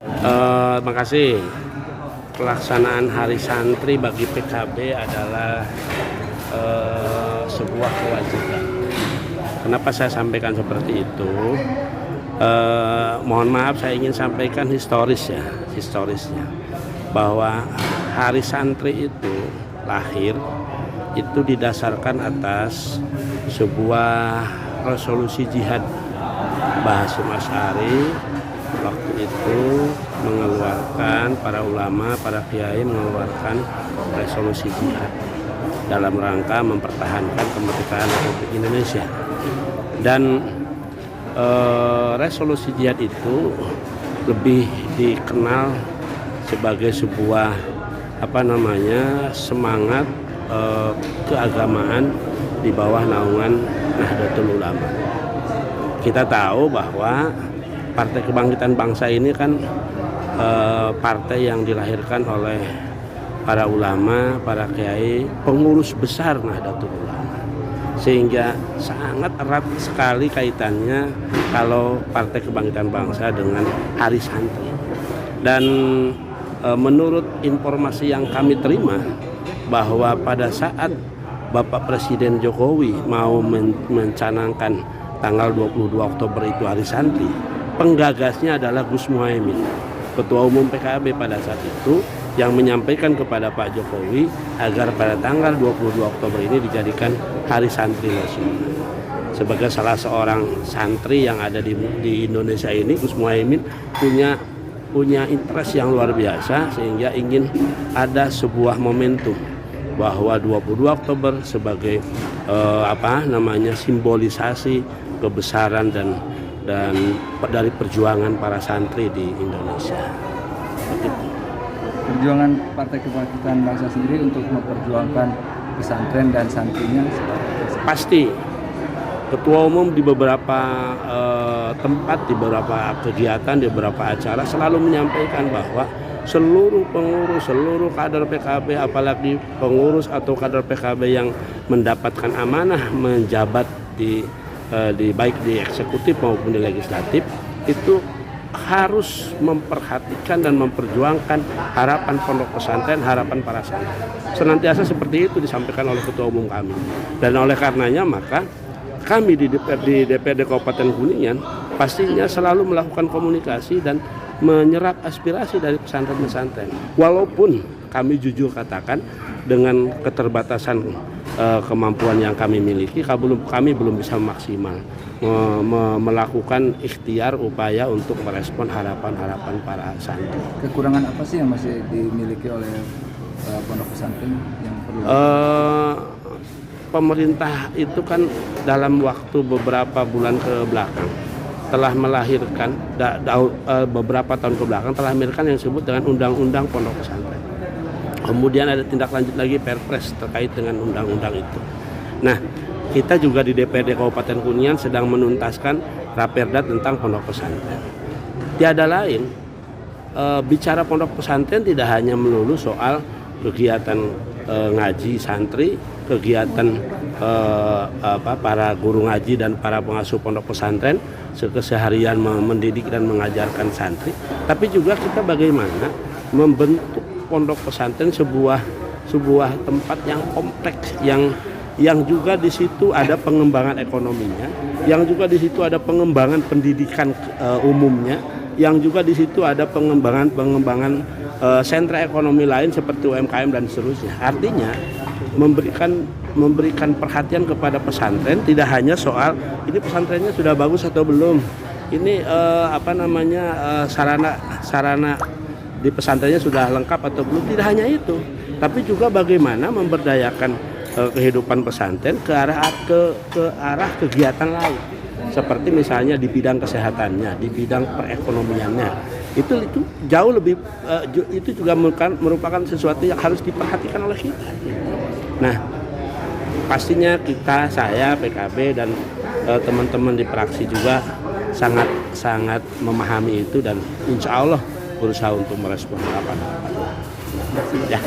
Terima kasih. Pelaksanaan Hari Santri bagi PKB adalah sebuah kewajiban. Kenapa saya sampaikan seperti itu? Mohon maaf, saya ingin sampaikan historisnya, bahwa Hari Santri itu lahir itu didasarkan atas sebuah resolusi jihad Mbah Hasyim Asy'ari. Waktu itu mengeluarkan para ulama, para kiai mengeluarkan resolusi jihad dalam rangka mempertahankan kemerdekaan Republik Indonesia. Dan resolusi jihad itu lebih dikenal sebagai sebuah semangat keagamaan di bawah naungan Nahdlatul Ulama. Kita tahu bahwa Partai Kebangkitan Bangsa ini kan partai yang dilahirkan oleh para ulama, para kiai, pengurus besar Nahdlatul Ulama. Sehingga sangat erat sekali kaitannya kalau Partai Kebangkitan Bangsa dengan Hari Santri. Dan menurut informasi yang kami terima, bahwa pada saat Bapak Presiden Jokowi mau mencanangkan tanggal 22 Oktober itu Hari Santri, penggagasnya adalah Gus Muhaimin, Ketua Umum PKB pada saat itu, yang menyampaikan kepada Pak Jokowi agar pada tanggal 22 Oktober ini dijadikan Hari Santri Nasional. Sebagai salah seorang santri yang ada di Indonesia ini, Gus Muhaimin punya interest yang luar biasa, sehingga ingin ada sebuah momentum bahwa 22 Oktober sebagai simbolisasi kebesaran dan dari perjuangan para santri di Indonesia. Begitu. Perjuangan Partai Kebangkitan Bangsa sendiri untuk memperjuangkan pesantren dan santrinya pasti. Ketua Umum di beberapa tempat, di beberapa kegiatan, di beberapa acara selalu menyampaikan bahwa seluruh pengurus, seluruh kader PKB, apalagi pengurus atau kader PKB yang mendapatkan amanah menjabat baik di eksekutif maupun di legislatif, itu harus memperhatikan dan memperjuangkan harapan pondok pesantren, harapan para santri. Senantiasa seperti itu disampaikan oleh Ketua Umum kami. Dan oleh karenanya maka kami di DPRD Kabupaten Kuningan pastinya selalu melakukan komunikasi dan menyerap aspirasi dari pesantren-pesantren. Walaupun kami jujur katakan dengan keterbatasan kemampuan yang kami miliki, kami belum bisa maksimal melakukan ikhtiar upaya untuk merespon harapan-harapan para santri. Kekurangan apa sih yang masih dimiliki oleh pondok pesantren yang perlu? Pemerintah itu kan dalam waktu beberapa bulan ke belakang telah melahirkan beberapa tahun ke belakang telah melahirkan yang disebut dengan Undang-Undang Pondok Pesantren. Kemudian ada tindak lanjut lagi Perpres terkait dengan undang-undang itu. Nah, kita juga di DPRD Kabupaten Kuningan sedang menuntaskan Raperda tentang pondok pesantren. Tiada lain, bicara pondok pesantren tidak hanya melulu soal kegiatan ngaji santri, kegiatan para guru ngaji dan para pengasuh pondok pesantren keseharian mendidik dan mengajarkan santri, tapi juga kita bagaimana membentuk pondok pesantren sebuah tempat yang kompleks, yang juga di situ ada pengembangan ekonominya, yang juga di situ ada pengembangan pendidikan umumnya, yang juga di situ ada pengembangan sentra ekonomi lain seperti UMKM dan seterusnya. Artinya memberikan perhatian kepada pesantren tidak hanya soal ini pesantrennya sudah bagus atau belum, ini sarana di pesantrennya sudah lengkap atau belum. Tidak hanya itu, tapi juga bagaimana memberdayakan kehidupan pesantren ke arah kegiatan lain, seperti misalnya di bidang kesehatannya, di bidang perekonomiannya. Itu jauh lebih itu juga merupakan sesuatu yang harus diperhatikan oleh kita. Nah, pastinya saya PKB dan teman-teman di fraksi juga sangat memahami itu, dan insya Allah berusaha untuk merespon harapan. Ya.